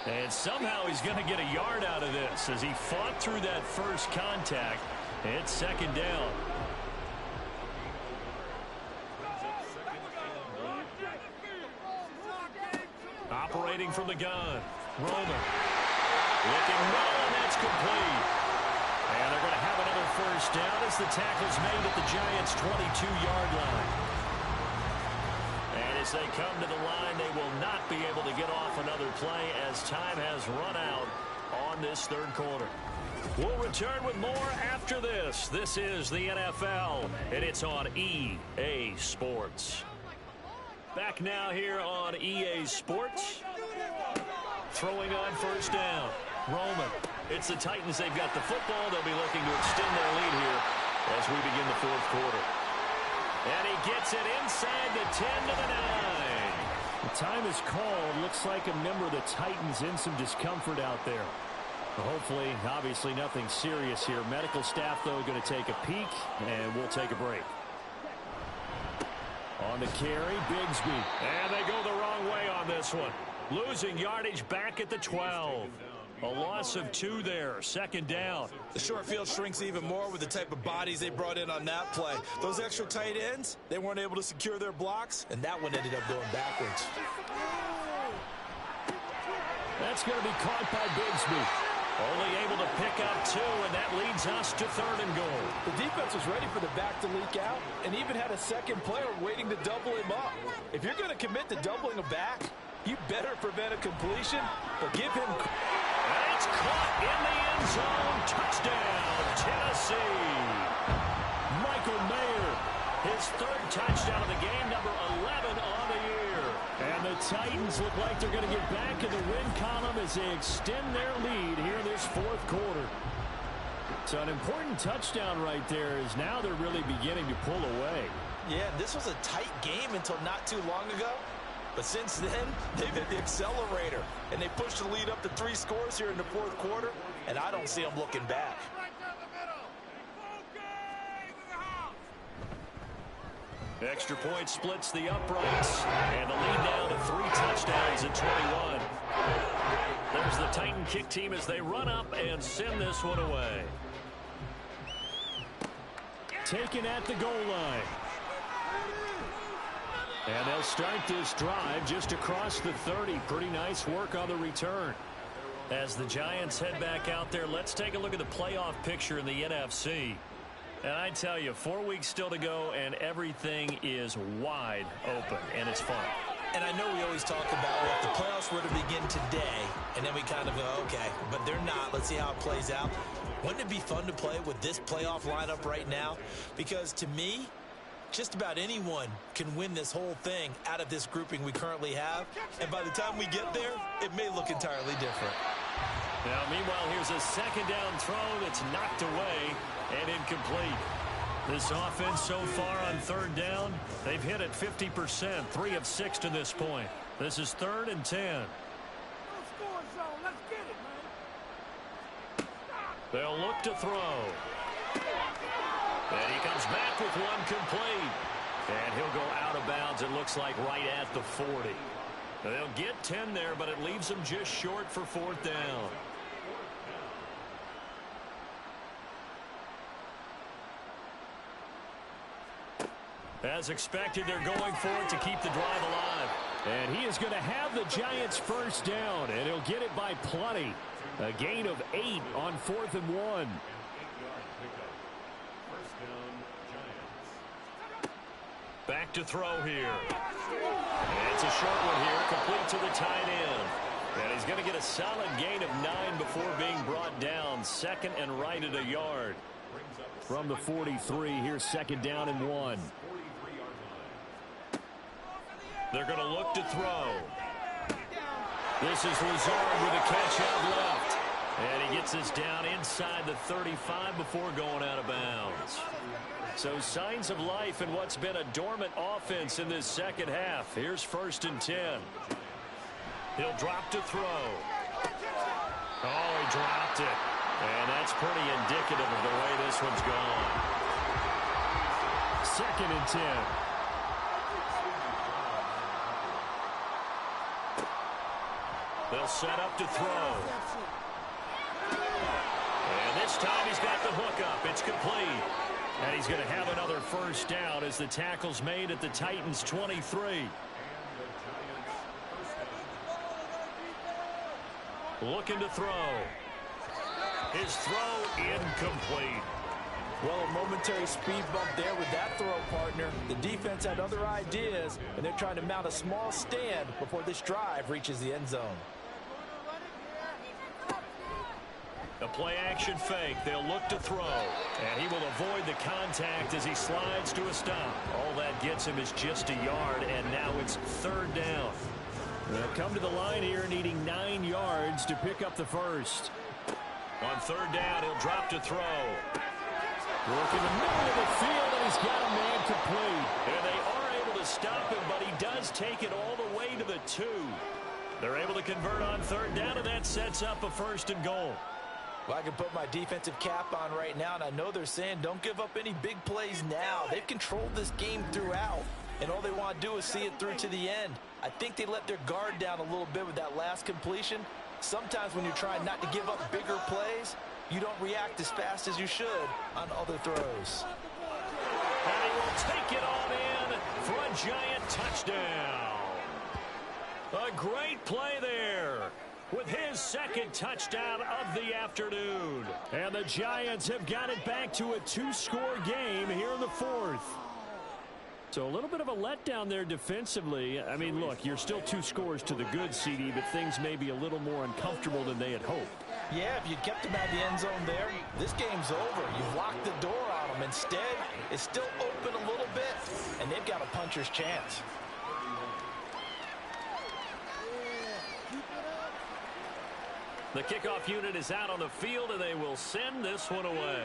And somehow he's going to get a yard out of this as he fought through that first contact. It's 2nd down. Operating from the gun. Roman. Looking well, and that's complete. And they're going to have another 1st down as the tackle's made at the Giants' 22-yard line. And as they come to the line, they will not be able to get off another play as time has run out on this 3rd quarter. We'll return with more after this. This is the NFL, and it's on EA Sports. Back now here on EA Sports. Throwing on 1st down. Roman. It's the Titans. They've got the football. They'll be looking to extend their lead here as we begin the 4th quarter. And he gets it inside the 10 to the 9. The time is called. Looks like a member of the Titans in some discomfort out there. Hopefully, obviously nothing serious here. Medical staff, though, going to take a peek, and we'll take a break. On the carry, Bigsby. And they go the wrong way on this one. Losing yardage back at the 12. A loss of 2 there. 2nd down. The short field shrinks even more with the type of bodies they brought in on that play. Those extra tight ends, they weren't able to secure their blocks, and that one ended up going backwards. That's going to be caught by Bigsby. Only able to pick up 2, and that leads us to 3rd and goal. The defense was ready for the back to leak out and even had a second player waiting to double him up. If you're going to commit to doubling a back, you better prevent a completion, but give him... It's caught in the end zone. Touchdown, Tennessee. Michael Mayer. His 3rd touchdown of the game, number 11 on the year. And the Titans look like they're going to get back in the win column as they extend their lead here in this 4th quarter. So an important touchdown right there is now they're really beginning to pull away. Yeah, this was a tight game until not too long ago. But since then, they've hit the accelerator, and they pushed the lead up to 3 scores here in the 4th quarter, and I don't see them looking back. Extra point splits the uprights, and the lead now to 3 touchdowns at 21. There's the Titan kick team as they run up and send this one away. Taken at the goal line. And they'll start this drive just across the 30. Pretty nice work on the return. As the Giants head back out there, let's take a look at the playoff picture in the NFC. And I tell you, 4 weeks still to go, and everything is wide open, and it's fun. And I know we always talk about, well, if the playoffs were to begin today, and then we kind of go, okay, but they're not. Let's see how it plays out. Wouldn't it be fun to play with this playoff lineup right now? Because to me, just about anyone can win this whole thing out of this grouping we currently have. And by the time we get there, it may look entirely different. Now, meanwhile, here's a second down throw that's knocked away and incomplete. This offense so far on third down, they've hit it 50%, 3 of 6 to this point. This is 3rd and 10. They'll look to throw. And he comes back with one complete. And he'll go out of bounds, it looks like, right at the 40. They'll get 10 there, but it leaves them just short for 4th down. As expected, they're going for it to keep the drive alive. And he is going to have the Giants first down, and he'll get it by plenty. A gain of 8 on 4th and 1. Back to throw here. And it's a short one here, complete to the tight end. And he's going to get a solid gain of 9 before being brought down. 2nd and right at a yard. From the 43, here's 2nd down and 1. They're going to look to throw. This is Lazard with a catch out left. And he gets this down inside the 35 before going out of bounds. So signs of life in what's been a dormant offense in this second half. Here's 1st and 10. He'll drop to throw. Oh, he dropped it. And that's pretty indicative of the way this one's gone. 2nd and 10. They'll set up to throw. And this time he's got the hook up. It's complete. And he's going to have another first down as the tackle's made at the Titans' 23. Looking to throw. His throw incomplete. Well, a momentary speed bump there with that throw, partner. The defense had other ideas, and they're trying to mount a small stand before this drive reaches the end zone. A play-action fake. They'll look to throw. And he will avoid the contact as he slides to a stop. All that gets him is just a yard, and now it's 3rd down. They'll come to the line here needing 9 yards to pick up the first. On 3rd down, he'll drop to throw. Work in the middle of the field, and he's got a man complete. And they are able to stop him, but he does take it all the way to the 2. They're able to convert on 3rd down, and that sets up a 1st and goal. Well, I can put my defensive cap on right now, and I know they're saying don't give up any big plays now. They've controlled this game throughout, and all they want to do is see it through to the end. I think they let their guard down a little bit with that last completion. Sometimes when you're trying not to give up bigger plays, you don't react as fast as you should on other throws. And he will take it on in for a Giant touchdown. A great play there with his 2nd touchdown of the afternoon. And the Giants have got it back to a 2-score game here in the 4th. So a little bit of a letdown there defensively. I mean, look, you're still 2 scores to the good, CD, but things may be a little more uncomfortable than they had hoped. Yeah, if you kept them out of the end zone there, this game's over. You've locked the door on them. Instead, it's still open a little bit, and they've got a puncher's chance. The kickoff unit is out on the field, and they will send this one away.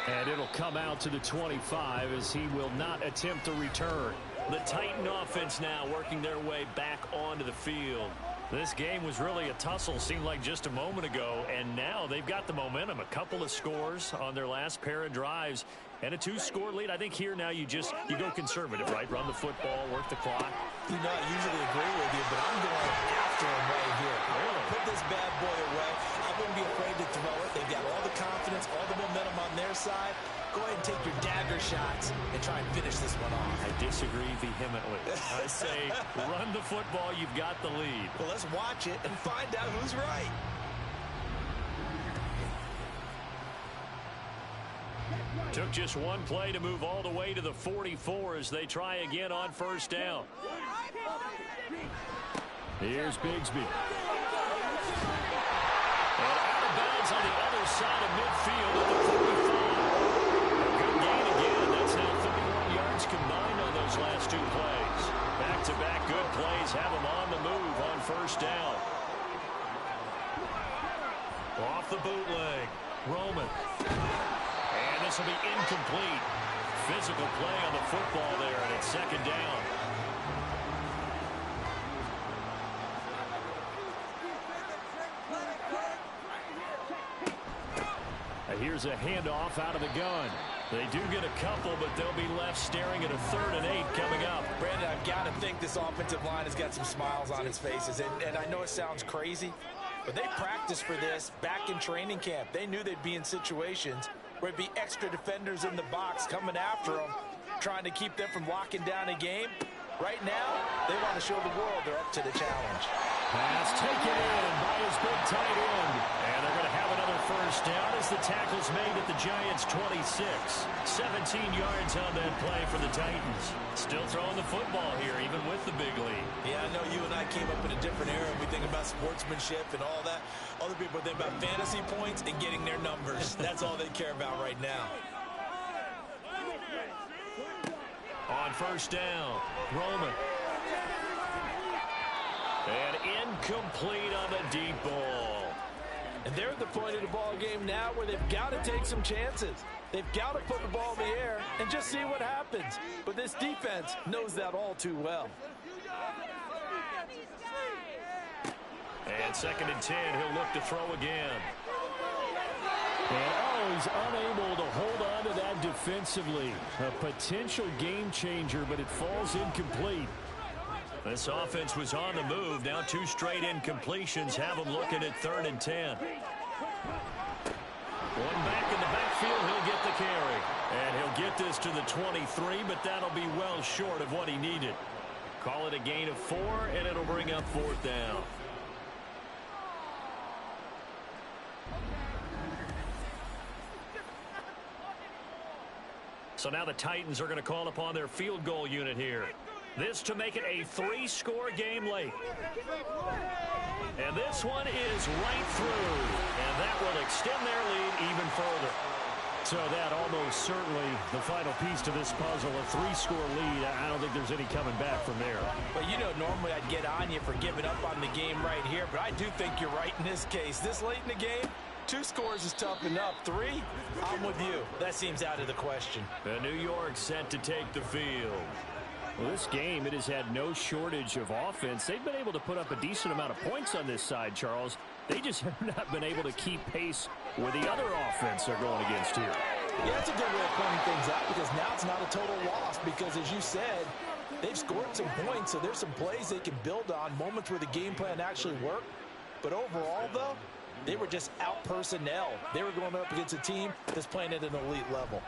And it'll come out to the 25 as he will not attempt to return. The Titan offense now working their way back onto the field. This game was really a tussle, seemed like just a moment ago, and now they've got the momentum. A couple of scores on their last pair of drives and a 2-score lead. I think here now you go conservative, right? Run the football, work the clock. You know, I usually agree with you, but I'm going after him right here. I want to put this bad boy away. I wouldn't be afraid to throw it. They've got all the confidence, all the momentum on their side. Go ahead and take your dagger shots and try and finish this one off. I disagree vehemently. I say run the football. You've got the lead. Well, let's watch it and find out who's right. Took just one play to move all the way to the 44 as they try again on first down. Here's Bigsby. And out of bounds on the other side of midfield at the 45. A good gain again. That's now 31 yards combined on those last two plays. Back-to-back good plays have them on the move on first down. Off the bootleg. Roman. And this will be incomplete. Physical play on the football there, and it's second down. Here's a handoff out of the gun. They do get a couple, but they'll be left staring at a 3rd and 8 coming up. Brandon, I've got to think this offensive line has got some smiles on its faces. And I know it sounds crazy, but they practiced for this back in training camp. They knew they'd be in situations where it'd be extra defenders in the box coming after them, trying to keep them from locking down a game. Right now, they want to show the world they're up to the challenge. Pass taken in by his big tight end. And they're going to have another first down as the tackle's made at the Giants' 26. 17 yards on that play for the Titans. Still throwing the football here, even with the big lead. Yeah, I know you and I came up in a different era. We think about sportsmanship and all that. Other people think about fantasy points and getting their numbers. That's all they care about right now. On first down, Roman. And incomplete on the deep ball. And they're at the point of the ball game now where they've got to take some chances. They've got to put the ball in the air and just see what happens. But this defense knows that all too well. And 2nd and 10, he'll look to throw again. And he's unable to hold on to that defensively. A potential game changer, but it falls incomplete. This offense was on the move. Now 2 straight incompletions have them looking at 3rd and 10. One back in the backfield, he'll get the carry. And he'll get this to the 23, but that'll be well short of what he needed. Call it a gain of 4, and it'll bring up 4th down. So now the Titans are going to call upon their field goal unit here. This to make it a 3-score game late. And this one is right through. And that will extend their lead even further. So that almost certainly the final piece to this puzzle, a 3-score lead. I don't think there's any coming back from there. Well, you know, normally I'd get on you for giving up on the game right here, but I do think you're right in this case. This late in the game, 2 scores is tough enough. 3, I'm with you. That seems out of the question. And New York set to take the field. Well, this game, it has had no shortage of offense. They've been able to put up a decent amount of points on this side, Charles. They just have not been able to keep pace with the other offense they're going against here. Yeah, that's a good way of pointing things out because now it's not a total loss because, as you said, they've scored some points, so there's some plays they can build on, moments where the game plan actually worked. But overall, though, they were just out personnel. They were going up against a team that's playing at an elite level.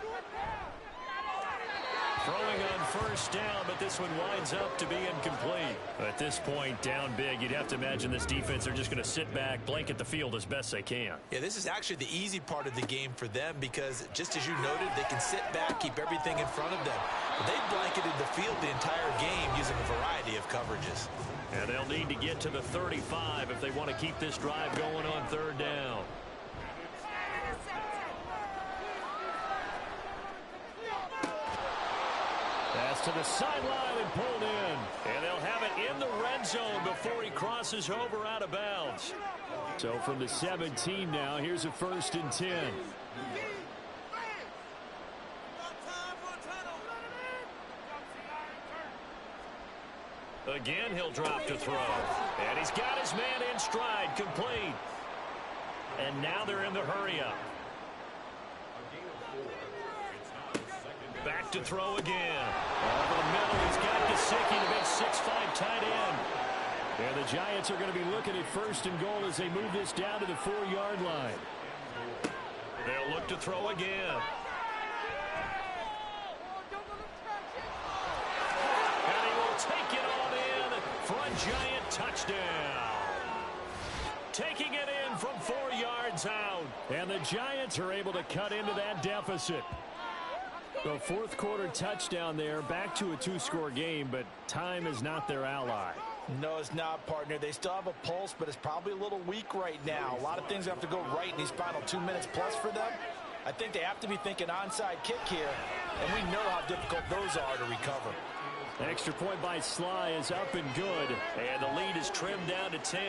Throwing on first down, but this one winds up to be incomplete. At this point, down big, you'd have to imagine this defense are just going to sit back, blanket the field as best they can. Yeah, this is actually the easy part of the game for them because, just as you noted, they can sit back, keep everything in front of them. But they've blanketed the field the entire game using a variety of coverages. And they'll need to get to the 35 if they want to keep this drive going on 3rd down. Pass to the sideline and pulled in. And they'll have it in the red zone before he crosses over out of bounds. So from the 17 now, here's a 1st and 10. Again, he'll drop to throw. And he's got his man in stride, complete. And now they're in the hurry-up. Back to throw again. Over the middle, he's got Gesicki, the big 6'5" tight end. And the Giants are going to be looking at 1st and goal as they move this down to the 4-yard line. They'll look to throw again. And he will take it on in for a Giant touchdown. Taking it in from 4 yards out. And the Giants are able to cut into that deficit. The fourth quarter touchdown there, back to a two-score game, but time is not their ally. No, it's not, partner. They still have a pulse, but it's probably a little weak right now. A lot of things have to go right in these final 2 minutes plus for them. I think they have to be thinking onside kick here, and we know how difficult those are to recover. Extra point by Sly is up and good. And the lead is trimmed down to 10.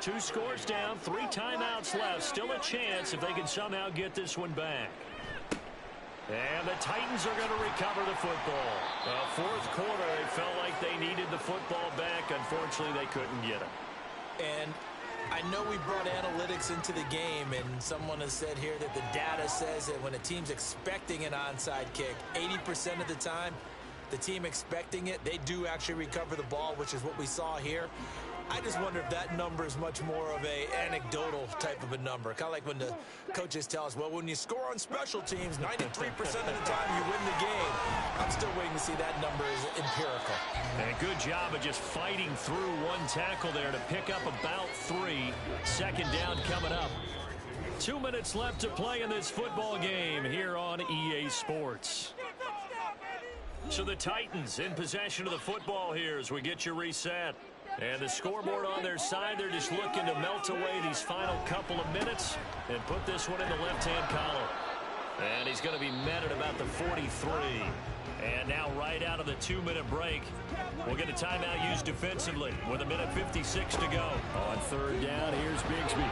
2 scores down, 3 timeouts left. Still a chance if they can somehow get this one back. And the Titans are going to recover the football. The fourth quarter, they felt like they needed the football back. Unfortunately, they couldn't get it. And I know we brought analytics into the game, and someone has said here that the data says that when a team's expecting an onside kick, 80% of the time, the team expecting it, they do actually recover the ball, which is what we saw here. I just wonder if that number is much more of a anecdotal type of a number. Kind of like when the coaches tell us, well, when you score on special teams, 93% of the time you win the game. I'm still waiting to see that number is empirical. And a good job of just fighting through one tackle there to pick up about 3. Second down coming up. 2 minutes left to play in this football game here on EA Sports. So the Titans in possession of the football here as we get you reset. And the scoreboard on their side, they're just looking to melt away these final couple of minutes and put this one in the left-hand column. And he's going to be met at about the 43. And now right out of the 2-minute break, we'll get a timeout used defensively with 1:56 to go. On third down, here's Bigsby.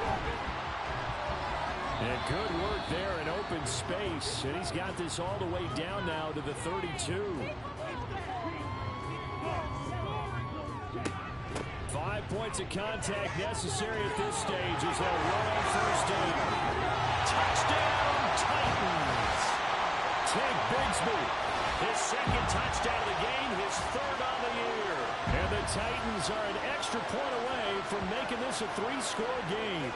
And good work there in open space. And he's got this all the way down now to the 32. 5 points of contact necessary at this stage as they'll run on first down. Touchdown, Titans! Tank Bigsby. His second touchdown of the game, his third on the year. And the Titans are an extra point away from making this a 3-score game.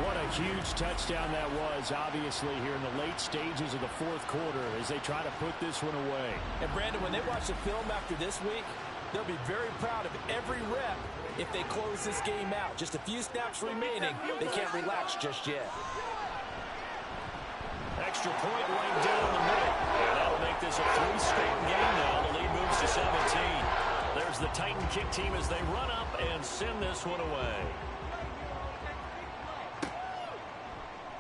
What a huge touchdown that was, obviously, here in the late stages of the fourth quarter as they try to put this one away. And, Brandon, when they watch the film after this week, they'll be very proud of every rep if they close this game out. Just a few snaps remaining. They can't relax just yet. Extra point right down the middle. And that'll make this a 3-score game now. The lead moves to 17. There's the Titan kick team as they run up and send this one away.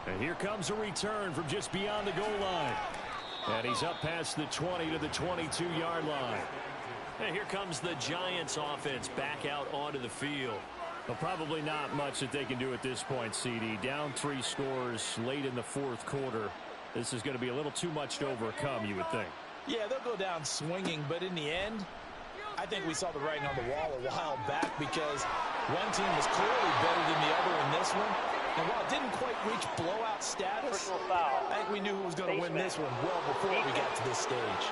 And here comes a return from just beyond the goal line. And he's up past the 20 to the 22-yard line. And here comes the Giants offense back out onto the field. Well, probably not much that they can do at this point, CD. Down 3 scores late in the fourth quarter. This is going to be a little too much to overcome, you would think. Yeah, they'll go down swinging, but in the end, I think we saw the writing on the wall a while back because one team was clearly better than the other in this one. And while it didn't quite reach blowout status, I think we knew who was going to win this one well before we got to this stage.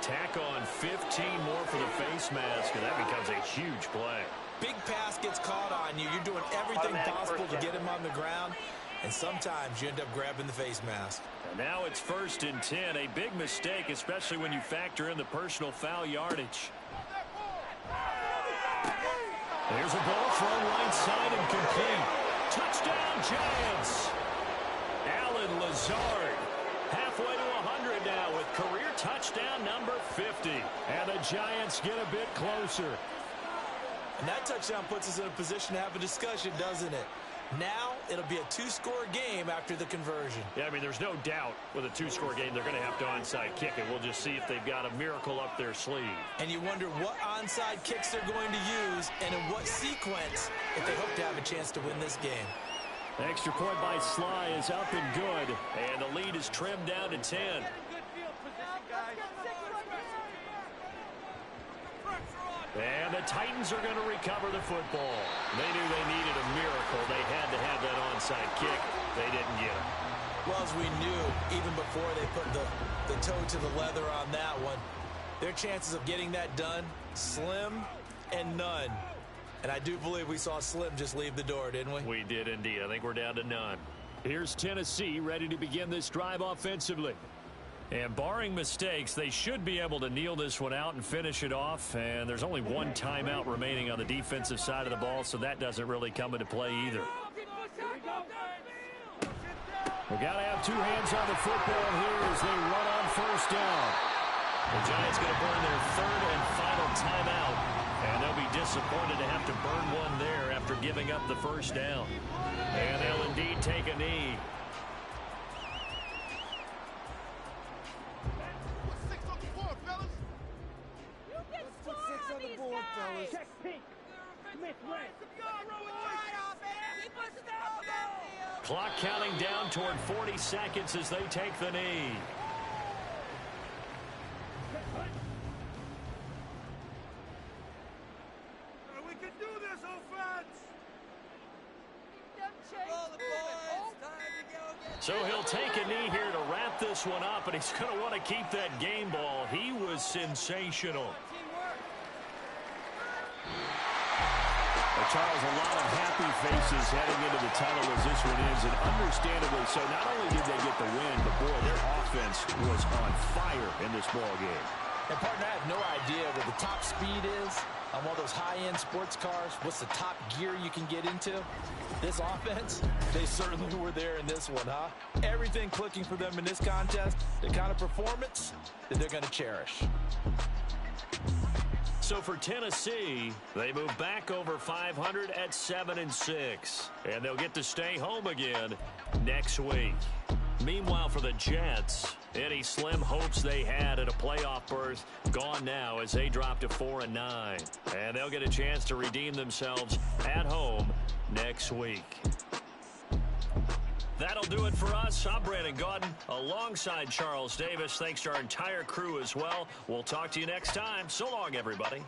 Tack on 15 more for the face mask, and that becomes a huge play. Big pass gets caught on you. You're doing everything possible to get him on the ground, and sometimes you end up grabbing the face mask. And now it's 1st and 10. A big mistake, especially when you factor in the personal foul yardage. There's a ball thrown right side and complete. Touchdown, Giants! Alan Lazard, halfway to 100 now with career touchdown number 50. And the Giants get a bit closer. And that touchdown puts us in a position to have a discussion, doesn't it? Now it'll be a 2-score game after the conversion. Yeah, I mean, there's no doubt with a 2-score game they're going to have to onside kick it. We'll just see if they've got a miracle up their sleeve. And you wonder what onside kicks they're going to use and in what sequence if they hope to have a chance to win this game. Extra point by Sly is up and good. And the lead is trimmed down to 10. And the Titans are going to recover the football. They knew they needed a miracle. They had to have that onside kick. They didn't get it. Well, as we knew, even before they put the toe to the leather on that one, their chances of getting that done, slim and none. And I do believe we saw Slim just leave the door, didn't we? We did indeed. I think we're down to none. Here's Tennessee ready to begin this drive offensively. And barring mistakes, they should be able to kneel this one out and finish it off. And there's only one timeout remaining on the defensive side of the ball, so that doesn't really come into play either. We got to have two hands on the football here as they run on first down. The Giants going to burn their third and final timeout, and they'll be disappointed to have to burn one there after giving up the first down. And they'll indeed take a knee. Clock counting down toward 40 seconds as they take the knee. We can do this, offense! So he'll take a knee here to wrap this one up, and he's going to want to keep that game ball. He was sensational. Charles, a lot of happy faces heading into the tunnel as this one ends, and understandably so. Not only did they get the win, but boy, their offense was on fire in this ball game. And partner, I have no idea what the top speed is on one of those high-end sports cars. What's the top gear you can get into? This offense, they certainly were there in this one, huh? Everything clicking for them in this contest, the kind of performance that they're going to cherish. So for Tennessee, they move back over 500 at 7-6, and they'll get to stay home again next week. Meanwhile, for the Jets, any slim hopes they had at a playoff berth gone now as they drop to 4-9, and they'll get a chance to redeem themselves at home next week. That'll do it for us. I'm Brandon Gaudin alongside Charles Davis. Thanks to our entire crew as well. We'll talk to you next time. So long, everybody.